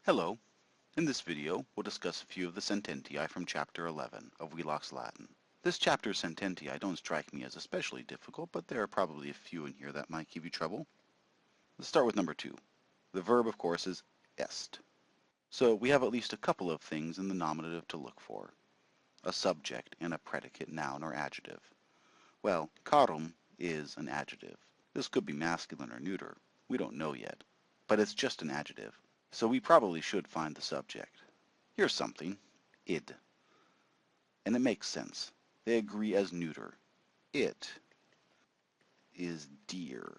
Hello. In this video, we'll discuss a few of the Sententiae from Chapter 11 of Wheelock's Latin. This chapter's Sententiae don't strike me as especially difficult, but there are probably a few in here that might give you trouble. Let's start with number 2. The verb, of course, is est. So we have at least a couple of things in the nominative to look for. A subject and a predicate noun or adjective. Well, carum is an adjective. This could be masculine or neuter. We don't know yet. But it's just an adjective. So we probably should find the subject. Here's something, id. And it makes sense. They agree as neuter. It is dear.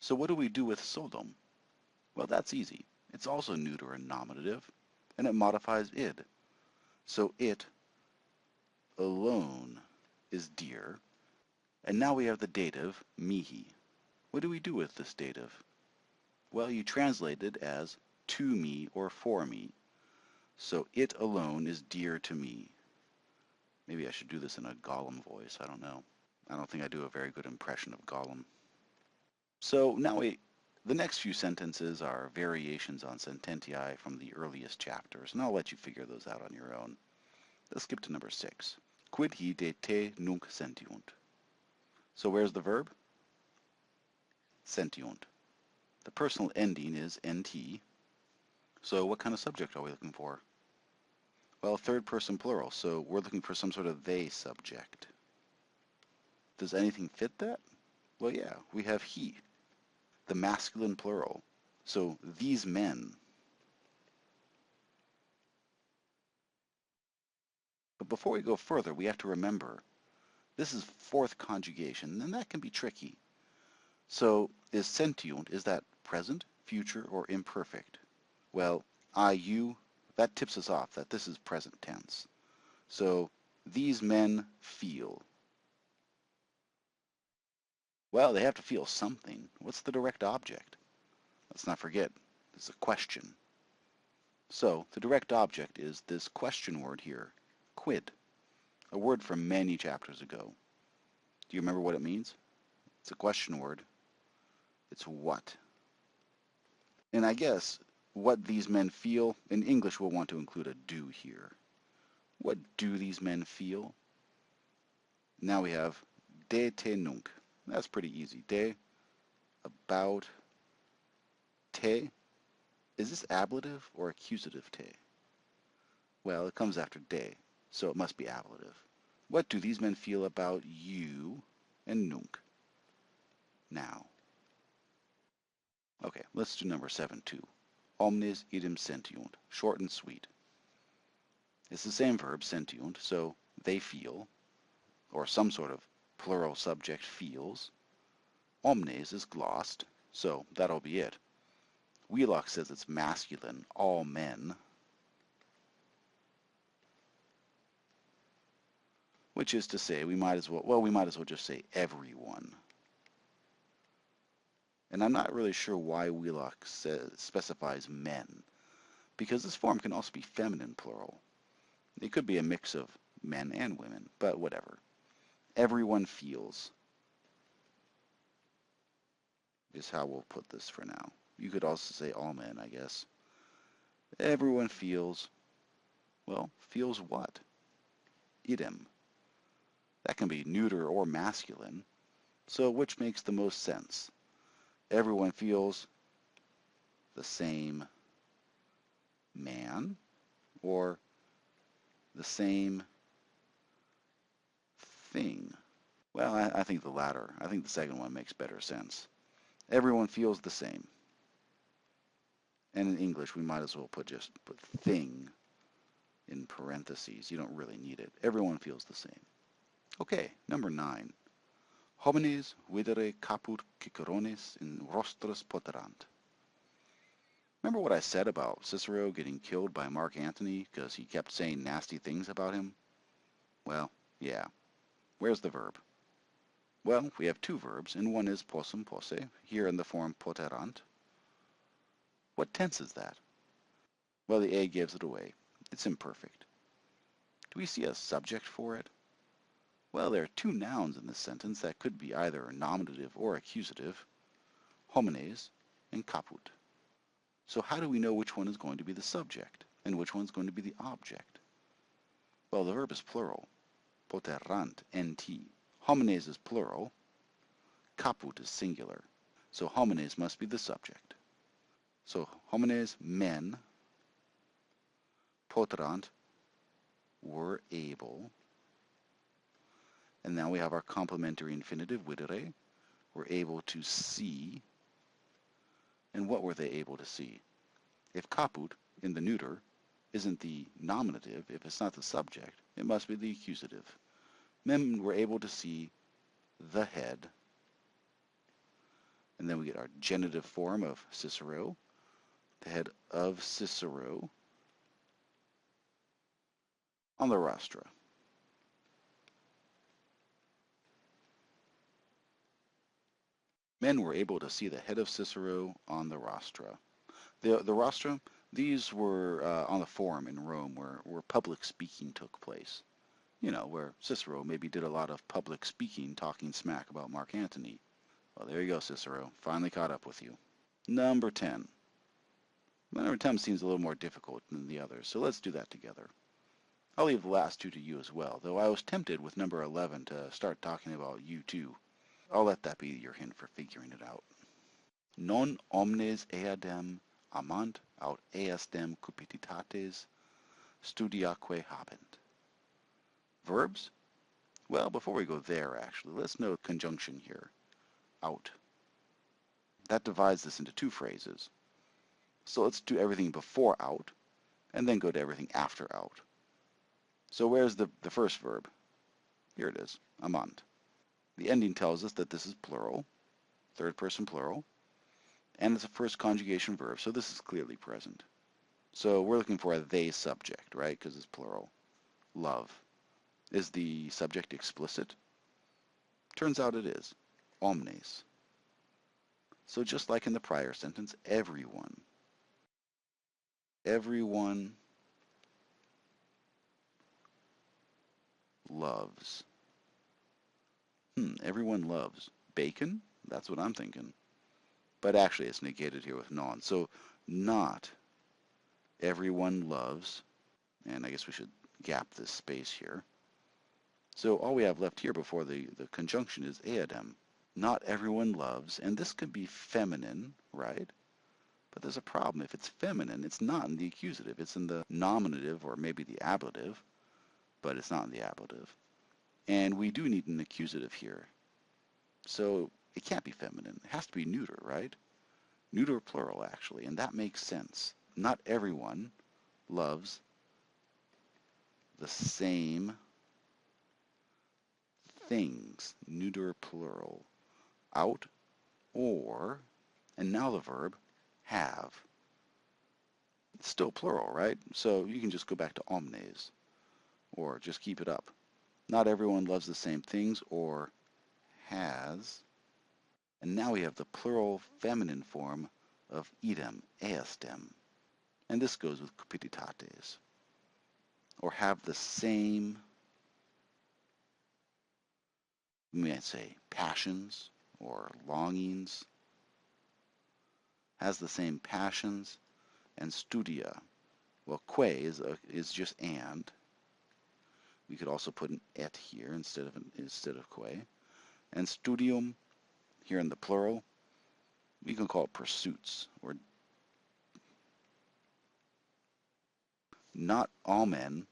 So what do we do with Sodom? Well, that's easy. It's also neuter and nominative, and it modifies id. So it alone is dear. And now we have the dative, mihi. What do we do with this dative? Well, you translate it as to me or for me. So it alone is dear to me. Maybe I should do this in a Gollum voice. I don't know. I don't think I do a very good impression of Gollum. So now the next few sentences are variations on Sententiae from the earliest chapters, and I'll let you figure those out on your own. Let's skip to number 6. Quid hi de te nunc sentiunt. So where's the verb? Sentiunt. The personal ending is nt. So what kind of subject are we looking for? Well, third person plural, so we're looking for some sort of they subject. Does anything fit that? Well, yeah, we have he, the masculine plural. So these men. But before we go further, we have to remember this is fourth conjugation, and that can be tricky. So is sentiunt, is that present, future, or imperfect? Well, IU, that tips us off that this is present tense. So these men feel. Well, they have to feel something. What's the direct object? Let's not forget, it's a question. So the direct object is this question word here, quid, a word from many chapters ago. Do you remember what it means? It's a question word. It's what. And I guess what these men feel, in English we'll want to include a do here. What do these men feel? Now we have de te nunc. That's pretty easy. De, about, te. Is this ablative or accusative te? Well, it comes after de, so it must be ablative. What do these men feel about you and nunc? Now. Okay, let's do number 7 too. Omnes idem sentiunt. Short and sweet. It's the same verb, sentiunt, so they feel, or some sort of plural subject feels. Omnes is glossed, so that'll be it. Wheelock says it's masculine, all men. Which is to say, we might as well just say everyone. And I'm not really sure why Wheelock specifies men, because this form can also be feminine plural. It could be a mix of men and women, but whatever. Everyone feels is how we'll put this for now. You could also say all men, I guess. Everyone feels, well, feels what? Idem. That can be neuter or masculine, so which makes the most sense? Everyone feels the same man or the same thing? Well, I think the latter. I think the second one makes better sense. Everyone feels the same. And in English, we might as well put thing in parentheses. You don't really need it. Everyone feels the same. Okay, number 9. Homines videre caput cicerones in rostros poterant. Remember what I said about Cicero getting killed by Mark Antony because he kept saying nasty things about him? Well, yeah. Where's the verb? Well, we have two verbs, and one is possum posse, here in the form poterant. What tense is that? Well, the A gives it away. It's imperfect. Do we see a subject for it? Well, there are two nouns in this sentence that could be either nominative or accusative, homines and caput. So how do we know which one is going to be the subject and which one's going to be the object? Well, the verb is plural. Poterant, nt. Homines is plural. Caput is singular. So homines must be the subject. So homines, men, poterant, were able. And now we have our complementary infinitive, videre, were able to see. And what were they able to see? If caput, in the neuter, isn't the nominative, if it's not the subject, it must be the accusative. Men were able to see the head. And then we get our genitive form of Cicero, the head of Cicero on the rostra. Men were able to see the head of Cicero on the rostra. The rostra, these were on the forum in Rome where public speaking took place. You know, where Cicero maybe did a lot of public speaking, talking smack about Mark Antony. Well, there you go, Cicero. Finally caught up with you. Number 10. Number 10 seems a little more difficult than the others, so let's do that together. I'll leave the last two to you as well, though I was tempted with number 11 to start talking about you too. I'll let that be your hint for figuring it out. Non omnes eadem amant aut eastem cupiditates studiaque habent. Verbs? Well, before we go there, actually, let's note conjunction here. Out. That divides this into two phrases. So let's do everything before out, and then go to everything after out. So where's the first verb? Here it is, amant. The ending tells us that this is plural, third person plural, and it's a first conjugation verb, so this is clearly present. So we're looking for a they subject, right, because it's plural. Love. Is the subject explicit? Turns out it is. Omnes. So just like in the prior sentence, everyone loves. Everyone loves bacon? That's what I'm thinking. But actually it's negated here with non. So not everyone loves, and I guess we should gap this space here. So all we have left here before the conjunction is eadem. Not everyone loves, and this could be feminine, right? But there's a problem. If it's feminine, it's not in the accusative. It's in the nominative or maybe the ablative, but it's not in the ablative. And we do need an accusative here. So it can't be feminine. It has to be neuter, right? Neuter plural, actually, and that makes sense. Not everyone loves the same things. Neuter plural. Out or, and now the verb, have. It's still plural, right? So you can just go back to omnes, or just keep it up. Not everyone loves the same things, or has. And now we have the plural feminine form of idem, eastem. And this goes with cupiditates. Or have the same, we might say, passions or longings. Has the same passions. And studia. Well, que is just and. We could also put an et here instead of que. And studium, here in the plural, we can call it pursuits. Or not all men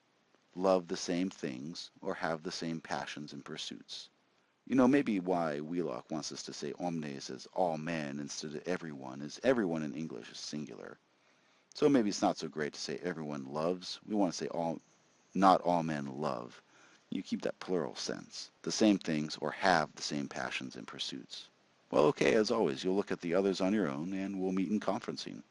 love the same things or have the same passions and pursuits. You know, maybe why Wheelock wants us to say omnes as all men instead of everyone is everyone in English is singular. So maybe it's not so great to say everyone loves. We want to say not all men love. You keep that plural sense. The same things or have the same passions and pursuits. Well, okay, as always, you'll look at the others on your own and we'll meet in conferencing.